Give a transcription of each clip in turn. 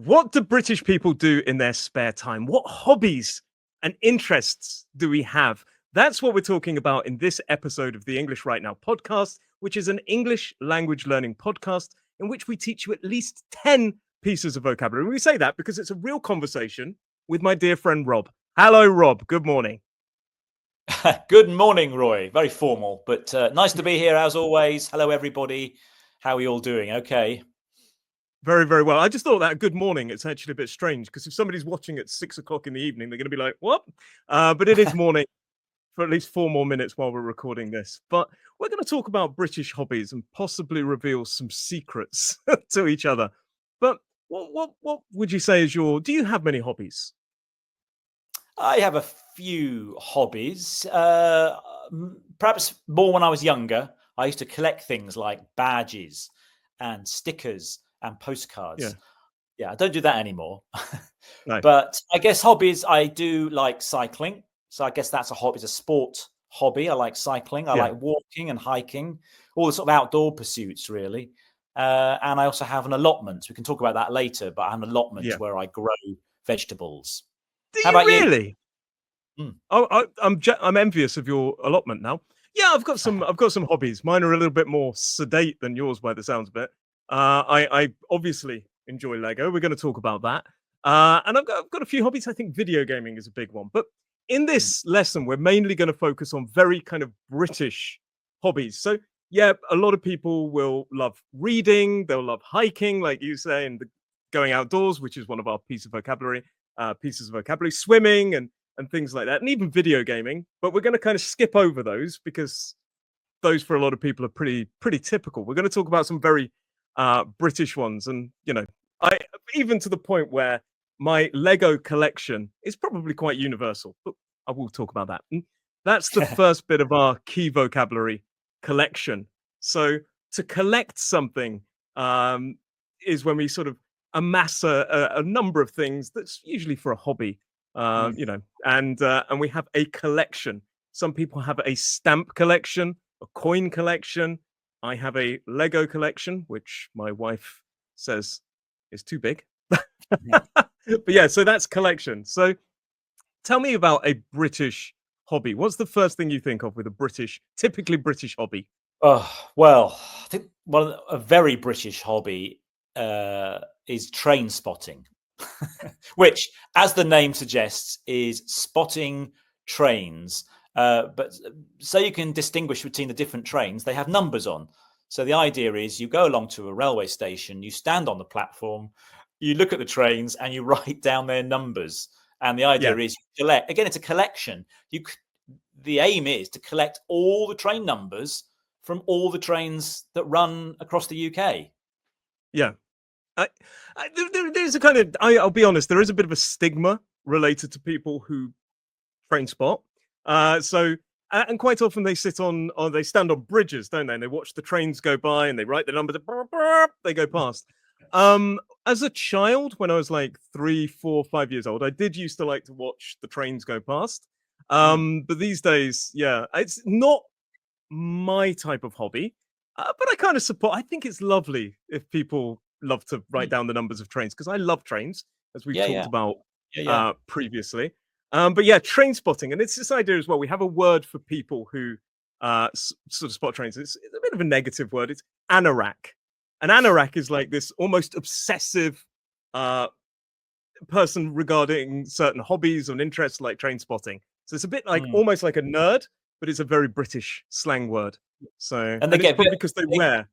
What do British people do in their spare time? What hobbies and interests do we have? That's what we're talking about in this episode of the English Right Now podcast, which is an English language learning podcast in which we teach you at least 10 pieces of vocabulary. And we say that because it's a real conversation with my dear friend Rob. Hello, Rob. Good morning. Good morning, Roy. Very formal, but nice to be here as always. Hello, everybody. How are you all doing? Okay. Very, very well. I just thought that good morning, it's actually a bit strange because if somebody's watching at 6 o'clock in the evening, they're going to be like, what? But it is morning for at least 4 more minutes while we're recording this. But we're going to talk about British hobbies and possibly reveal some secrets to each other. But what would you say is do you have many hobbies? I have a few hobbies, perhaps more when I was younger. I used to collect things like badges and stickers and postcards. Yeah, I don't do that anymore. No. But I guess hobbies, I do like cycling. So I guess that's a hobby, it's a sport hobby. I like cycling. I like walking and hiking, all the sort of outdoor pursuits, really. And I also have an allotment. We can talk about that later, but I have an allotment where I grow vegetables. How about really? You? Oh, I'm envious of your allotment now. Yeah, I've got some hobbies. Mine are a little bit more sedate than yours by the sounds of it. I obviously enjoy Lego. We're going to talk about that. And I've got a few hobbies. I think video gaming is a big one. But in this lesson, we're mainly going to focus on very kind of British hobbies. So yeah, a lot of people will love reading. They'll love hiking, like you say, and going outdoors, which is one of our pieces of vocabulary, swimming and things like that, and even video gaming. But we're going to kind of skip over those because those for a lot of people are pretty typical. We're going to talk about some very British ones, and I even to the point where my Lego collection is probably quite universal. But I will talk about that. And that's the first bit of our key vocabulary collection. So to collect something is when we sort of amass a number of things. That's usually for a hobby. And we have a collection. Some people have a stamp collection, a coin collection. I have a Lego collection, which my wife says is too big. But yeah, so that's collection. So tell me about a British hobby. What's the first thing you think of with a typically British hobby? Oh, well, I think a very British hobby is train spotting. Which, as the name suggests, is spotting trains. But so you can distinguish between the different trains, they have numbers on. So the idea is you go along to a railway station, you stand on the platform, you look at the trains and you write down their numbers. And the idea is you collect. Again, it's a collection. The aim is to collect all the train numbers from all the trains that run across the UK. Yeah. There's a kind of, I'll be honest, there is a bit of a stigma related to people who train spot. And quite often they they stand on bridges, don't they? And they watch the trains go by and they write the numbers, they go past. As a child, when I was like 3, 4, 5 years old, I did used to like to watch the trains go past. But these days, it's not my type of hobby. But I kind of support, I think it's lovely if people love to write down the numbers of trains because I love trains, as we've talked about previously. But yeah, train spotting, and it's this idea as well. We have a word for people who sort of spot trains. It's a bit of a negative word. It's anorak. An anorak is like this almost obsessive person regarding certain hobbies and interests, like train spotting. So it's a bit like almost like a nerd, but it's a very British slang word. So and it's probably because they wear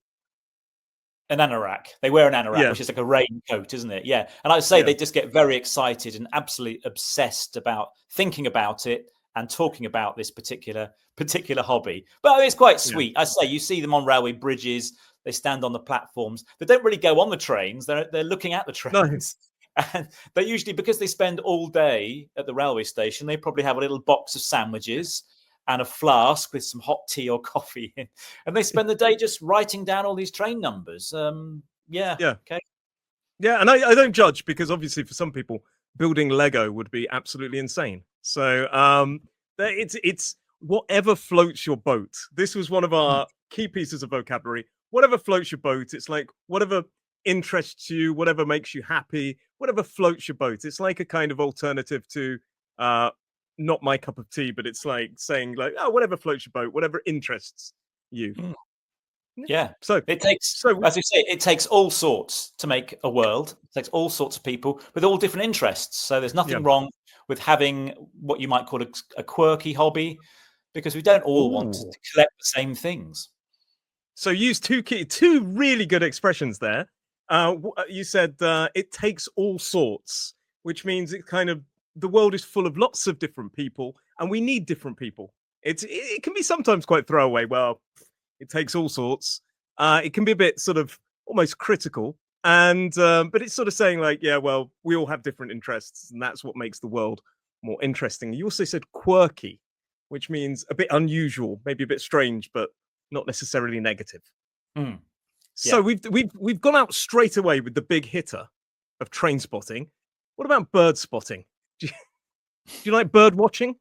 an anorak. They wear an anorak, which is like a raincoat, isn't it? Yeah. And I'd say they just get very excited and absolutely obsessed about thinking about it and talking about this particular hobby. But it's quite sweet. I say you see them on railway bridges. They stand on the platforms. They don't really go on the trains. They're looking at the trains. No. And they usually, because they spend all day at the railway station, they probably have a little box of sandwiches and a flask with some hot tea or coffee in. And they spend the day just writing down all these train numbers. Okay. Yeah, and I don't judge because obviously for some people, building Lego would be absolutely insane. So it's whatever floats your boat. This was one of our key pieces of vocabulary. Whatever floats your boat. It's like whatever interests you, whatever makes you happy, whatever floats your boat. It's like a kind of alternative to not my cup of tea, but it's like saying like, oh, whatever floats your boat, whatever interests you. Mm. Yeah. Yeah. So It takes, so as you say, it takes all sorts to make a world. It takes all sorts of people with all different interests. So there's yeah. nothing wrong with having what you might call a quirky hobby, because we don't all want to Ooh. collect the same things. So use two really good expressions there. You said it takes all sorts, which means it kind of the world is full of lots of different people, and we need different people. It can be sometimes quite throwaway. Well, it takes all sorts. It can be a bit sort of almost critical, and but it's sort of saying like, yeah, well, we all have different interests, and that's what makes the world more interesting. You also said quirky, which means a bit unusual, maybe a bit strange, but not necessarily negative. Mm. So Yeah. we've gone out straight away with the big hitter of train spotting. What about bird spotting? Do you like bird watching?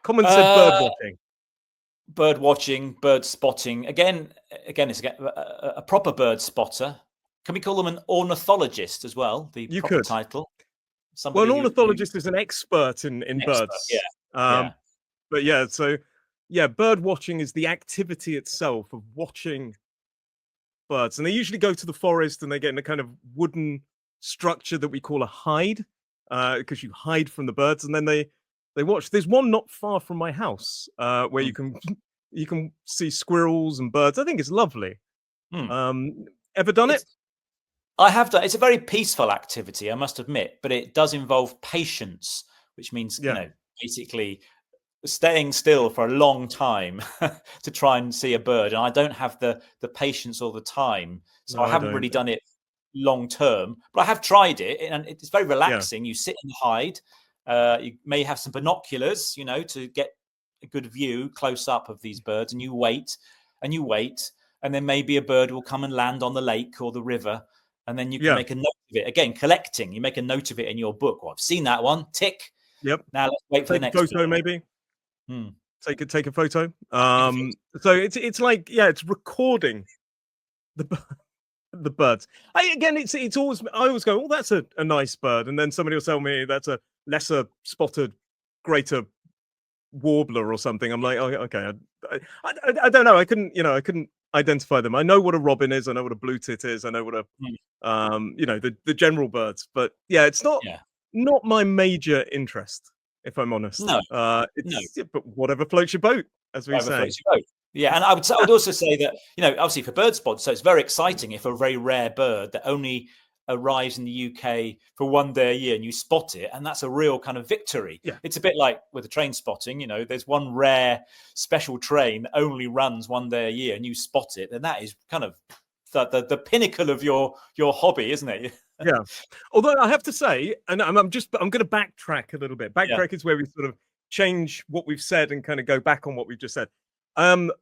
Common said bird Uh, watching. Bird watching, bird spotting. Again, it's a proper bird spotter. Can we call them an ornithologist as well? The You proper could. title. Well, an Somebody who ornithologist is an expert in expert. Yeah, birds. yeah. But yeah, so yeah, bird watching is the activity itself of watching birds, and they usually go to the forest and they get in a kind of wooden structure that we call a hide, because you hide from the birds, and then they watch. There's one not far from my house where you Mm. can you can see squirrels and birds. I think it's lovely. Mm. Ever done it? I have done. It's a very peaceful activity, I must admit, but it does involve patience, which means Yeah, basically staying still for a long time to try and see a bird. And I don't have the patience all the time, so no, I I haven't really don't. done it long term. But I have tried it, and it's very Yeah, relaxing. You sit and hide. You may have some binoculars, to get a good view close up of these birds, and you wait and you wait, and then maybe a bird will come and land on the lake or the river, and then you can yeah, make a note of it. Again, collecting. You make a note of it in your book. Well, I've seen that one. Tick. yep. Now let's wait for the Take a next photo, one. maybe. Hmm. Take a photo. Take a photo. So it's like yeah, it's recording the the birds. It's always I always go, oh, that's a nice bird, and then somebody will tell me that's a lesser spotted, greater warbler or something. I'm like, oh, okay, I don't know. I couldn't identify them. I know what a robin is. I know what a blue tit is. I know what a Mm. the general birds. But yeah, it's Yeah. not my major interest, if I'm honest. No, no. It's yeah, but whatever floats your boat, as we Whatever say. floats your boat. Yeah, and I would also say that, obviously for bird spots, so it's very exciting if a very rare bird that only arrives in the UK for one day a year and you spot it, and that's a real kind of victory. Yeah, It's a bit like with the train spotting, there's one rare special train that only runs one day a year and you spot it, and that is kind of the pinnacle of your hobby, isn't it? yeah. Although I have to say, and I'm going to backtrack a little bit. Yeah. Backtrack is where we sort of change what we've said and kind of go back on what we've just said.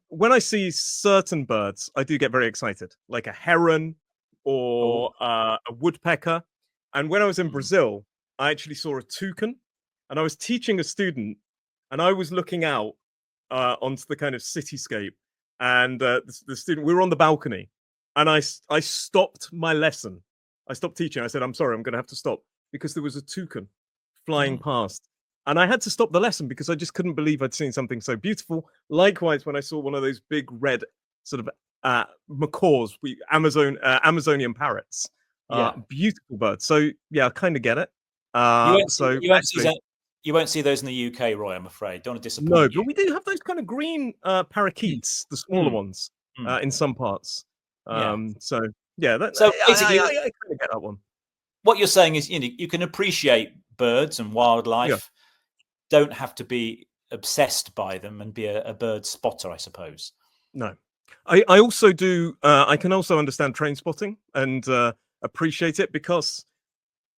When I see certain birds, I do get very excited, like a heron Oh. or a woodpecker. And when I was in Mm. Brazil, I actually saw a toucan, and I was teaching a student, and I was looking out onto the kind of cityscape, and the student, we were on the balcony, and I stopped my lesson. I stopped teaching. I said, I'm sorry, I'm going to have to stop because there was a toucan flying Mm. past. And I had to stop the lesson because I just couldn't believe I'd seen something so beautiful. Likewise, when I saw one of those big red sort of macaws, Amazonian parrots, Yeah. beautiful birds. So yeah, I kind of get it. You won't see, So you won't see actually, that. You won't see those in the UK, Roy. I'm afraid. Don't want to no, disappoint but you. we do have those kind of green Mm. parakeets, the smaller Mm. ones, Mm. in some parts. Yeah. So yeah, So basically, I kind of get that one. what you're saying is, you can appreciate birds and Yeah. wildlife. Don't have to be obsessed by them and be a bird spotter, I suppose. No, I also do. I can also understand train spotting and appreciate it because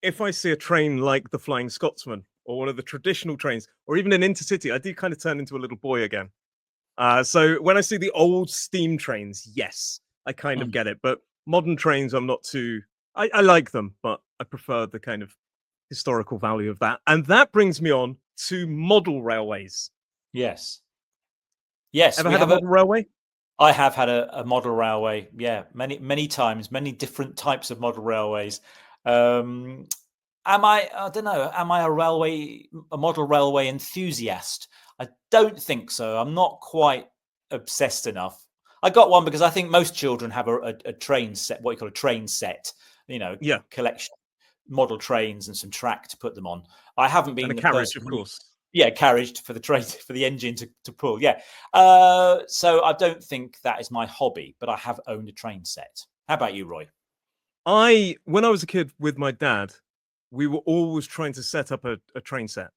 if I see a train like the Flying Scotsman or one of the traditional trains, or even an intercity, I do kind of turn into a little boy again. So when I see the old steam trains, yes, I kind of Mm. get it. But modern trains, I'm not too. I like them, but I prefer the kind of historical value of that. And that brings me on to model railways. Yes. Yes, Ever we had a have a model railway? I have had a model railway, yeah, many times, many different types of model railways. Um, am I? I don't know. Am I a model railway enthusiast? I don't think so. I'm not quite obsessed enough. I got one because I think most children have a train set, what you call a train set, Yeah, collection model trains and some track to put them on. I haven't and a been the carriage, person of course. yeah, carriage for the train for the engine to pull. Yeah. So I don't think that is my hobby, but I have owned a train set. How about you, Roy? When I was a kid with my dad, we were always trying to set up a train set.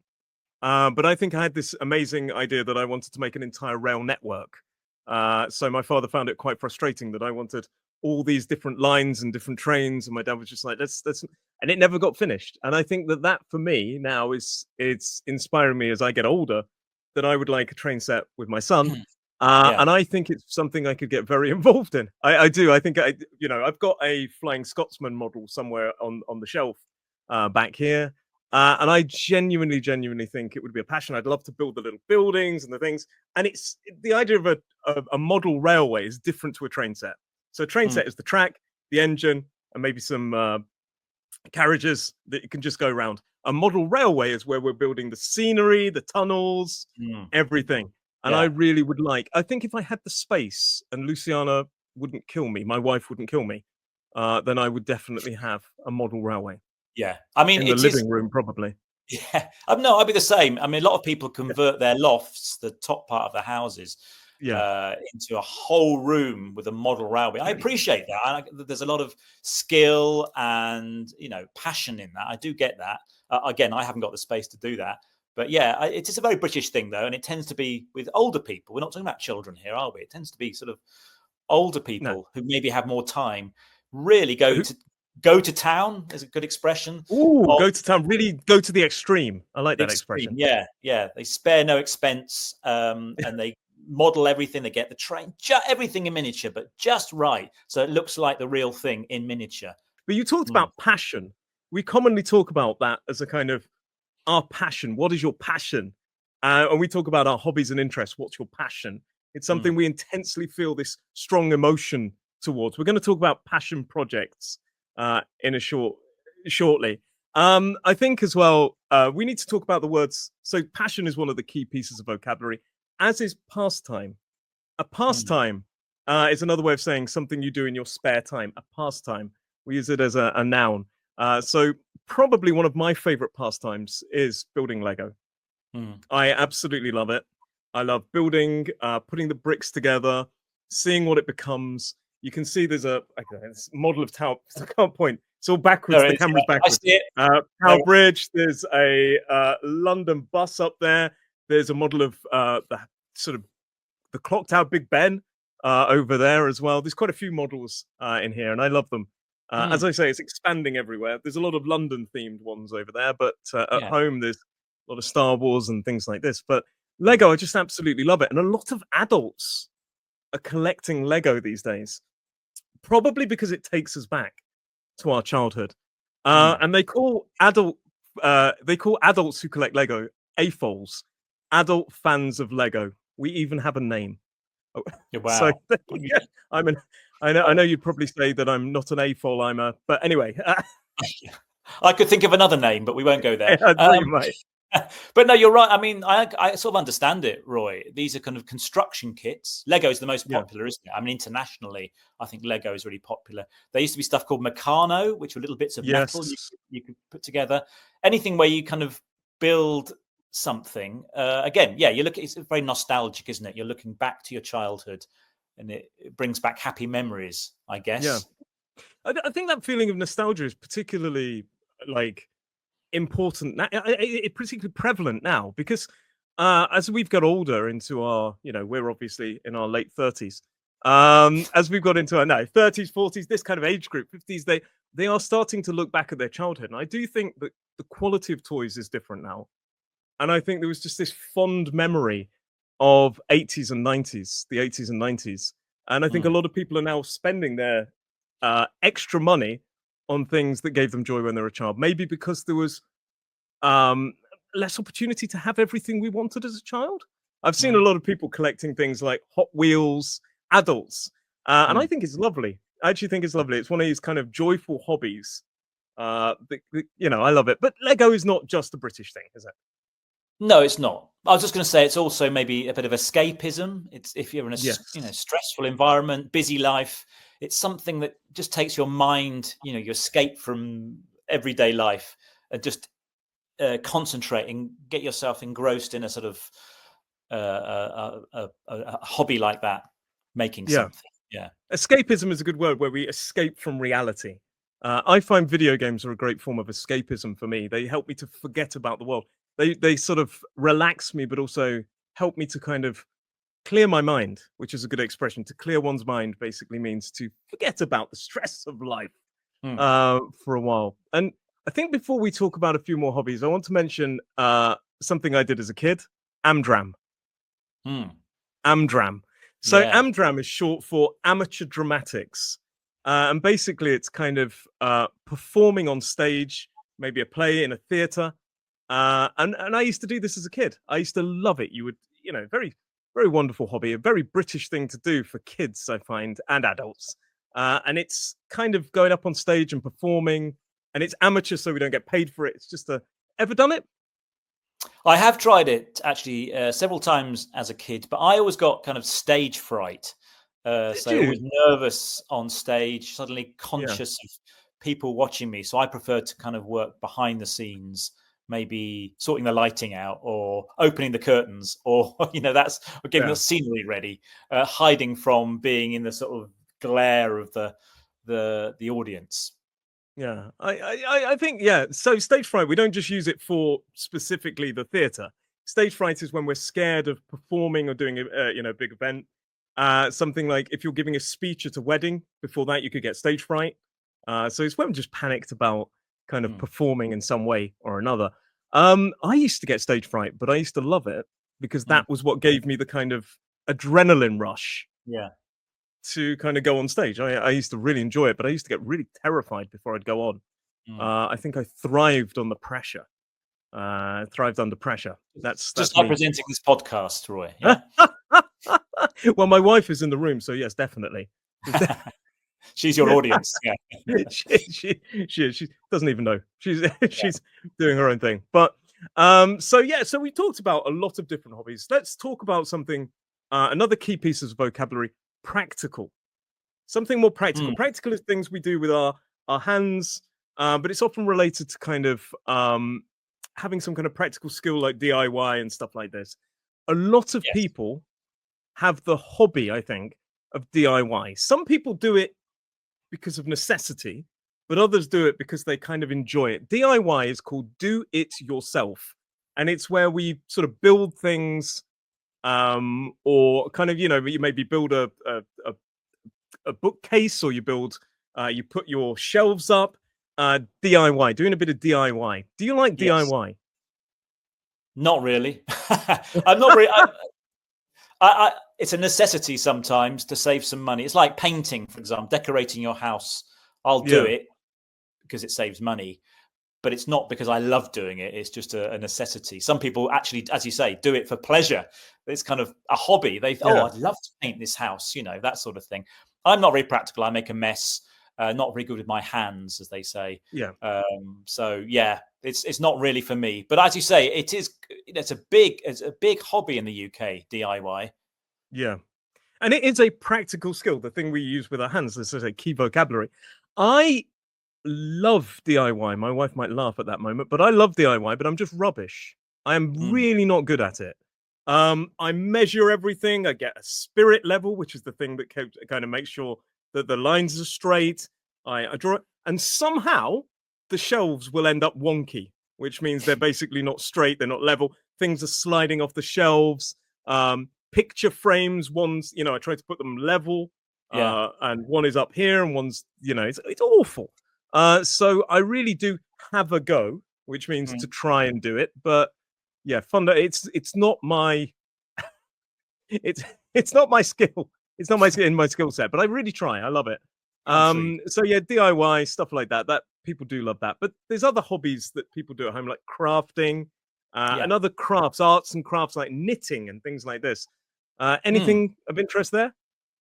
But I think I had this amazing idea that I wanted to make an entire rail network. So my father found it quite frustrating that I wanted all these different lines and different trains, and my dad was just like, "Let's," and it never got finished. And I think that that for me now is it's inspiring me as I get older that I would like a train set with my son. Yeah. And I think it's something I could get very involved in. I do. I think I've got a Flying Scotsman model somewhere on the shelf back here. And I genuinely think it would be a passion. I'd love to build the little buildings and the things. And it's the idea of a model railway is different to a train set. So a train Mm, set is the track, the engine, and maybe some carriages that you can just go around. A model railway is where we're building the scenery, the tunnels, mm, everything. And I yeah. really would like, I think if I had the space and Luciana wouldn't kill me, my wife wouldn't kill me, then I would definitely have a model railway Yeah. I mean, in the it is. living room, probably. Yeah. No, I'd be the same. I mean, a lot of people convert their lofts, the top part of the houses, Yeah. into a whole room with a model railway. I appreciate that. There's a lot of skill and passion in that. I do get that. Again, I haven't got the space to do that. But yeah, it is a very British thing, though, and it tends to be with older people. We're not talking about children here, are we? It tends to be sort of older No. people who maybe have more time. Really go to town is a good expression. Ooh, go to town. Really go to the extreme. I like The that extreme, expression. yeah, yeah. They spare no expense, and they model everything. They get the train, everything in miniature, but just right, so it looks like the real thing in miniature. But you talked Mm, about passion. We commonly talk about that as a kind of our passion. What is your passion? And we talk about our hobbies and interests. What's your passion? It's something mm, we intensely feel this strong emotion towards. We're going to talk about passion projects in a shortly. I think as well, we need to talk about the words. So, passion is one of the key pieces of vocabulary, as is pastime. A mm, pastime is another way of saying something you do in your spare time. A pastime. We use it as a noun. So probably one of my favorite pastimes is building Lego. mm. I absolutely love it. I love building, putting the bricks together, seeing what it becomes. You can see there's this model of Tower. I can't point. It's all backwards. There The it is. camera's Yeah, I backwards. see it. There. Tower Bridge. There's a London bus up there. There's a model of the sort of the clock tower Big Ben over there as well. There's quite a few models in here, and I love them. As Mm, I say, it's expanding everywhere. There's a lot of London themed ones over there, but at yeah. home there's a lot of Star Wars and things like this. But Mm, Lego, I just absolutely love it, and a lot of adults are collecting Lego these days, probably because it takes us back to our childhood. mm. And they call adults who collect Lego AFOLs, adult fans of Lego. We even have a name. Oh, Yeah, so wow. yeah, I'm an. I know you'd probably say that I'm not an AFOL. I'm a. But anyway, I could think of another name, but we won't go there. I thought you might. But no, you're right. I mean, I sort of understand it, Roy. These are kind of construction kits. Lego is the most Yeah. popular, isn't it? I mean, internationally, I think Lego is really popular. There used to be stuff called Meccano, which were little bits of metal Yes. you could put together. Anything where you kind of build something. Again, yeah, you look. It's very nostalgic, isn't it? You're looking back to your childhood, and it brings back happy memories, I Yeah. guess. I think that feeling of nostalgia is particularly like important now. It's particularly prevalent now because as we've got older into our, we're obviously in our late 30s. As we've got into our now 30s, 40s, this kind of age group, 50s, they are starting to look back at their childhood. And I do think that the quality of toys is different now. And I think there was just this fond memory of 80s and 90s, the 80s and 90s. And I think a Mm, lot of people are now spending their extra money on things that gave them joy when they were a child. Maybe because there was um, less opportunity to have everything we wanted as a child. I've seen a mm, lot of people collecting things like Hot Wheels adults. And I think it's lovely. I actually think it's lovely. It's one of these kind of joyful hobbies. I love it. But Lego is not just a British thing, is it? No, it's not. I was just going to say it's also maybe a bit of escapism. It's if you're in a Yes. stressful environment, busy life, it's something that just takes your mind, you escape from everyday life and just concentrate and get yourself engrossed in a sort of a hobby like that, making Yeah. something. Yeah. Escapism is a good word, where we escape from reality. I find video games are a great form of escapism for me. They help me to forget about the world. They sort of relax me, but also help me to kind of clear my mind, which is a good expression. To clear one's mind basically means to forget about the stress of life for a while. And I think before we talk about a few more hobbies, I want to mention something I did as a kid, Amdram. Amdram. So Yeah. Amdram is short for amateur dramatics. And basically it's kind of performing on stage, maybe a play in a theater. And I used to do this as a kid. I used to love it. You would, very, very wonderful hobby, a very British thing to do for kids, I find, and adults. And it's kind of going up on stage and performing, and it's amateur, so we don't get paid for it. It's just ever done it? I have tried it actually several times as a kid, but I always got kind of stage fright. So always nervous on stage, suddenly conscious of people watching me. So I prefer to kind of work behind the scenes, maybe sorting the lighting out or opening the curtains or, that's getting the scenery ready, hiding from being in the sort of glare of the audience. Yeah, I think, so stage fright, we don't just use it for specifically the theatre. Stage fright is when we're scared of performing or doing a big event. Something like if you're giving a speech at a wedding, before that you could get stage fright. So it's when we're just panicked about kind of performing in some way or another. I used to get stage fright, but I used to love it because that was what gave me the kind of adrenaline rush. Yeah. To kind of go on stage. I used to really enjoy it, but I used to get really terrified before I'd go on. I think I thrived on the pressure. Thrived under pressure. That's just like me. presenting this podcast, Roy. Yeah. Well, my wife is in the room, so yes, definitely. She's your audience. Yeah. she doesn't even know. She's doing her own thing. But so we talked about a lot of different hobbies. Let's talk about something. Another key piece of vocabulary: practical. Something more practical. Practical is things we do with our hands, but it's often related to kind of having some kind of practical skill like DIY and stuff like this. A lot of people have the hobby, I think, of DIY. Some people do it because of necessity, but others do it because they kind of enjoy it. DIY is called do it yourself, and it's where we sort of build things, or kind of, you maybe build a bookcase, or you build, you put your shelves up. DIY, doing a bit of DIY. Do you like DIY? Not really. I'm not really. It's a necessity sometimes to save some money. It's like painting, for example, decorating your house. I'll do it because it saves money, but it's not because I love doing it. It's just a necessity. Some people actually, as you say, do it for pleasure. It's kind of a hobby. I'd love to paint this house, that sort of thing. I'm not very practical. I make a mess. Not very good with my hands, as they say. Yeah. So yeah, it's not really for me. But as you say, it is. It's a big hobby in the UK, DIY. Yeah, and it is a practical skill. The thing we use with our hands. This is a key vocabulary. I love DIY. My wife might laugh at that moment, but I love DIY. But I'm just rubbish. I am really not good at it. I measure everything. I get a spirit level, which is the thing that kind of makes sure that the lines are straight. I draw it, and somehow the shelves will end up wonky, which means they're basically not straight. They're not level. Things are sliding off the shelves. Picture frames. One's, I try to put them level. And one is up here, and one's, it's awful. So I really do have a go, which means to try and do it. But yeah, it's not my it's not my skill. It's not my skill set, but I really try. I love it. So yeah, DIY stuff like that. That people do love that. But there's other hobbies that people do at home, like crafting, and other crafts, arts and crafts like knitting and things like this. Anything of interest there?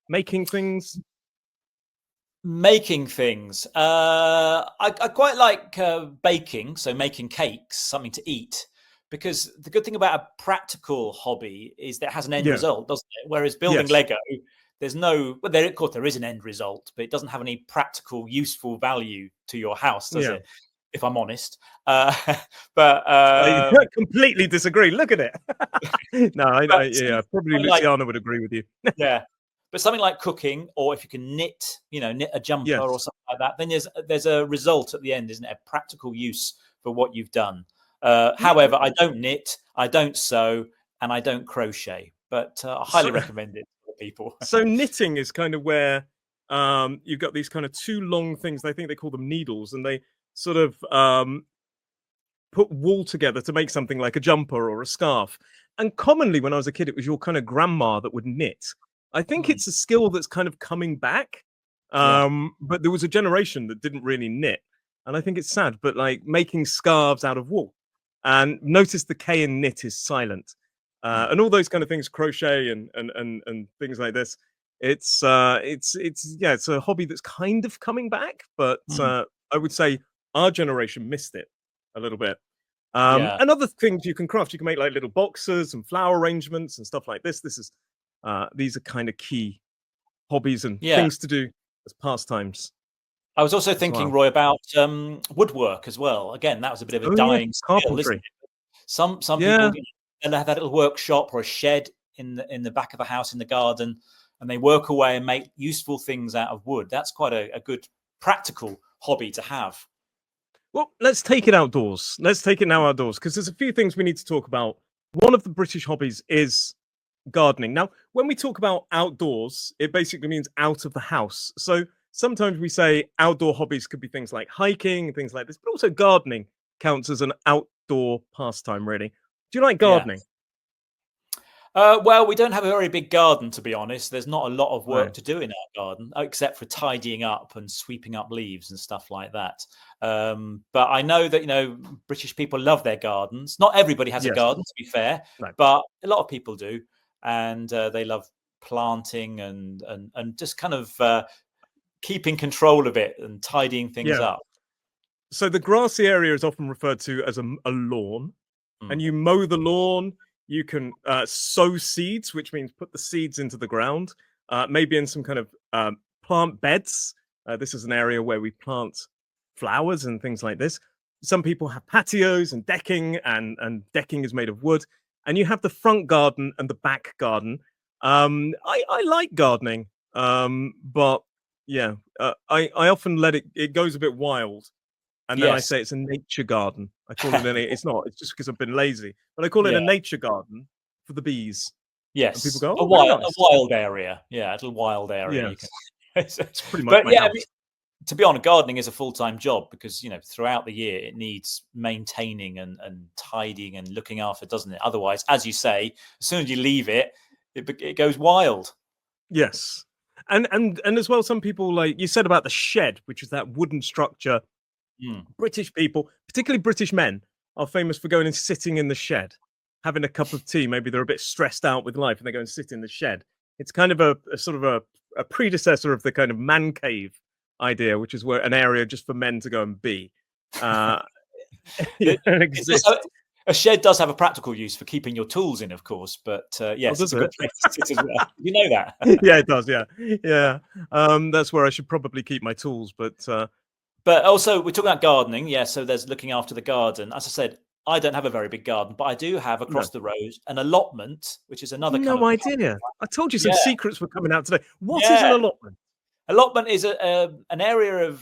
making things? Making things. I quite like baking, so making cakes, something to eat. Because the good thing about a practical hobby is that it has an end Yeah. result, doesn't it? Whereas building Yes. Lego, there's no. Well, there, of course, there is an end result, but it doesn't have any practical, useful value to your house, does Yeah. it? If I'm honest. But I completely disagree. Look at it. No, yeah, probably like, Luciana would agree with you. yeah. But something like cooking, or if you can knit, knit a jumper or Yes. something like that, then there's a result at the end, isn't it? A practical use for what you've done. However, I don't knit, I don't sew, and I don't crochet, but I highly recommend it for people. So knitting is kind of where you've got these kind of two long things. I think they call them needles, and they sort of put wool together to make something like a jumper or a scarf. And commonly, when I was a kid, it was your kind of grandma that would knit. I think it's a skill that's kind of coming back. Yeah. But there was a generation that didn't really knit. And I think it's sad, but like making scarves out of wool. And notice the K in knit is silent. And all those kind of things, crochet and things like this. It's it's a hobby that's kind of coming back, but I would say our generation missed it a little bit. Yeah. And other things you can craft, you can make like little boxes and flower arrangements and stuff like this. These are kind of key hobbies and Yeah. things to do as pastimes. I was also thinking, Well. Roy, about woodwork as well. Again, that was a bit of a Oh yeah, dying skill, isn't carpentry. it? Some Yeah. people they'll have that little workshop or a shed in the back of the house in the garden, and they work away and make useful things out of wood. That's quite a good practical hobby to have. Well, let's take it outdoors. Let's take it now outdoors because there's a few things we need to talk about. One of the British hobbies is gardening. Now, when we talk about outdoors, it basically means out of the house. So sometimes we say outdoor hobbies could be things like hiking and things like this, but also gardening counts as an outdoor pastime, really. Do you like Yeah. gardening? Well, we don't have a very big garden, to be honest. There's not a lot of work Right. to do in our garden, except for tidying up and sweeping up leaves and stuff like that. But I know that British people love their gardens. Not everybody has a Yes. garden, to be fair, No. but a lot of people do, and they love planting and just kind of keeping control of it and tidying things Yeah. up. So the grassy area is often referred to as a lawn, and you mow the lawn. You can sow seeds, which means put the seeds into the ground, maybe in some kind of plant beds. This is an area where we plant flowers and things like this. Some people have patios and decking, and decking is made of wood. And you have the front garden and the back garden. I like gardening, but yeah, I often let it goes a bit wild. And then I Yes, say it's a nature garden. I call it it's not. It's just because I've been lazy. But I call it yeah, a nature garden for the bees. And people yes, go, "Oh, very a nice." wild area, yeah, a little wild area. You can, Yes. It's pretty much but my yeah, I mean, house. to be honest, gardening is a full-time job because throughout the year it needs maintaining and tidying and looking after, doesn't it? Otherwise, as you say, as soon as you leave it, it goes wild. Yes. And as well, some people, like you said about the shed, which is that wooden structure. Mm. British people, particularly British men, are famous for going and sitting in the shed, having a cup of tea. Maybe they're a bit stressed out with life and they go and sit in the shed. It's kind of a sort of a predecessor of the kind of man cave idea, which is where an area just for men to go and be. Uh, It, it it's exists. a shed does have a practical use for keeping your tools in, of course, but Oh, yes, it's does a it? good place to sit as well. You know that. Yeah, it does. Yeah, yeah. That's where I should probably keep my tools. But But also, we're talking about gardening. Yeah, so there's looking after the garden. As I said, I don't have a very big garden, but I do have no, across the road an allotment, which is another kind no of idea. I told you some yeah, secrets were coming out today. What is an yeah. allotment? Allotment is an area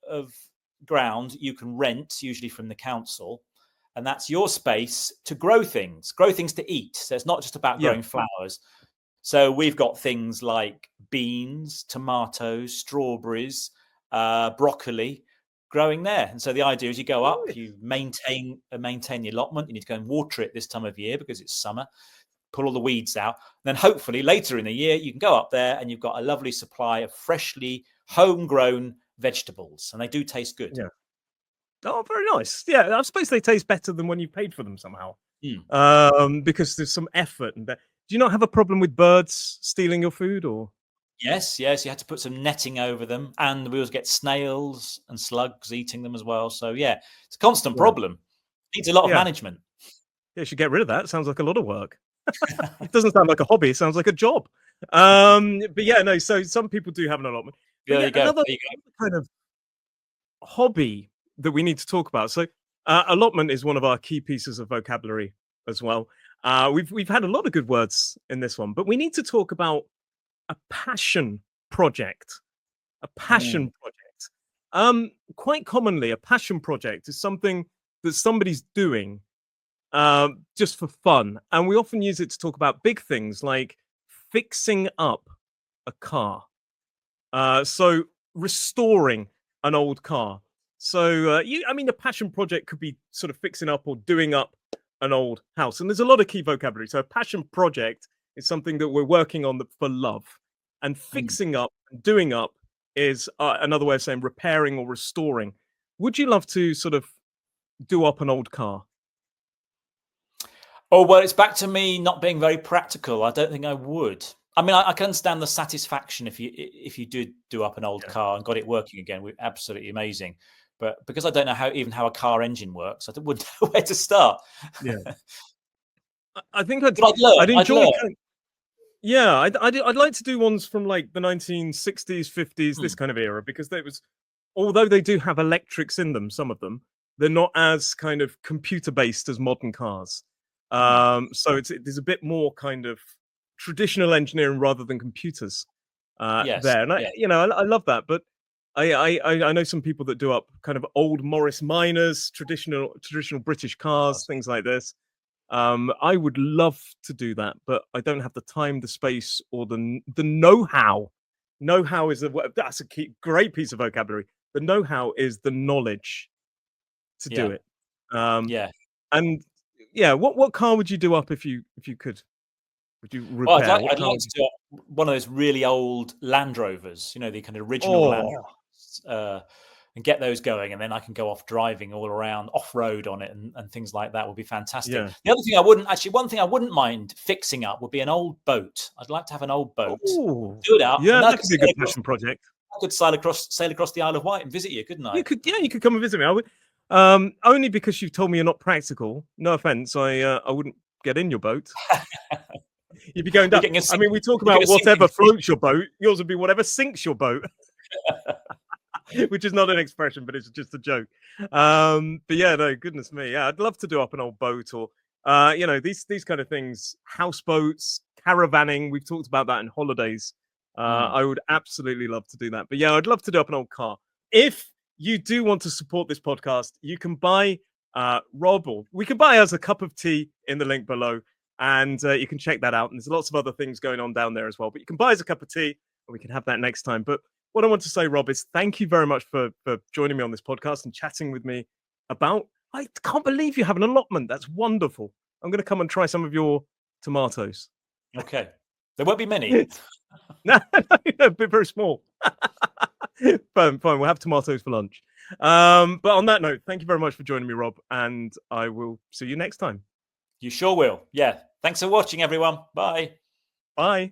of ground you can rent, usually from the council, and that's your space to grow things to eat. So it's not just about Yeah, growing flowers. So we've got things like beans, tomatoes, strawberries, broccoli growing there. And so the idea is you go up, nice. you maintain the allotment. You need to go and water it this time of year because it's summer. Pull all the weeds out. And then hopefully later in the year you can go up there and you've got a lovely supply of freshly homegrown vegetables, and they do taste good. Yeah. Oh, very nice. Yeah, I suppose they taste better than when you paid for them somehow. Mm. Because there's some effort. Do you not have a problem with birds stealing your food, or? Yes, yes. You had to put some netting over them, and we always get snails and slugs eating them as well. So yeah, it's a constant Yeah. problem. Needs a lot of Yeah. management. Yeah, you should get rid of that. Sounds like a lot of work. It doesn't sound like a hobby. It sounds like a job. But yeah, no. So some people do have an allotment. But There yeah, you go. There you go. another kind of hobby that we need to talk about. So allotment is one of our key pieces of vocabulary as well. We've had a lot of good words in this one, but we need to talk about a passion project. A passion project. Quite commonly, a passion project is something that somebody's doing just for fun, and we often use it to talk about big things like fixing up a car. So restoring an old car. So I mean, a passion project could be sort of fixing up or doing up an old house, and there's a lot of key vocabulary. So a passion project is something that we're working on for love, and fixing up and doing up is another way of saying repairing or restoring. Would you love to sort of do up an old car? Oh, well, it's back to me not being very practical. I don't think I would. I mean, I can understand the satisfaction if you did do up an old Yeah. car and got it working again. Absolutely amazing. But because I don't know how a car engine works, I wouldn't know where to start. Yeah. I think But I'd learn. I'd I'd enjoy learn. yeah, I'd like to do ones from like the 1960s, 50s, Hmm. this kind of era, because there was, although they do have electrics in them, some of them, they're not as kind of computer based as modern cars. So there's a bit more kind of traditional engineering rather than computers Yes. there, and Yeah. I love that. But I know some people that do up kind of old Morris Minors, traditional British cars, things like this. I would love to do that, but I don't have the time, the space, or the know-how. Know-how is that's a great piece of vocabulary. The know-how is the knowledge to do Yeah. it. Yeah. And yeah, what car would you do up if you could? Would you Well, repair? What I'd car like would to you? do one of those really old Land Rovers, the kind of original Land Oh, Rovers, and get those going, and then I can go off driving all around off road on it, and things like that would be fantastic. yeah. The other thing one thing I wouldn't mind fixing up would be an old boat. I'd like to have an old boat, Oh, do it up, yeah. and That could be a good passion project. I could sail across the Isle of Wight and visit you, couldn't I? You could, yeah, you could come and visit me. I would, only because you've told me you're not practical. No offense, I wouldn't get in your boat. You'd be going You're down. getting a I mean, we talk you're getting about a sinking whatever fee. floats your boat. Yours would be whatever sinks your boat, which is not an expression, but it's just a joke. But yeah, no, goodness me, yeah, I'd love to do up an old boat or, these kind of things, houseboats, caravanning. We've talked about that in holidays. I would absolutely love to do that. But yeah, I'd love to do up an old car. If you do want to support this podcast, you can buy Rob, or we can buy us a cup of tea in the link below. And you can check that out. And there's lots of other things going on down there as well. But you can buy us a cup of tea, and we can have that next time. But what I want to say, Rob, is thank you very much for joining me on this podcast and chatting with me about. I can't believe you have an allotment. That's wonderful. I'm going to come and try some of your tomatoes. Okay, there won't be many. No, no, but very small. Fine. We'll have tomatoes for lunch. But on that note, thank you very much for joining me, Rob, and I will see you next time. You sure will. Yeah. Thanks for watching, everyone. Bye. Bye.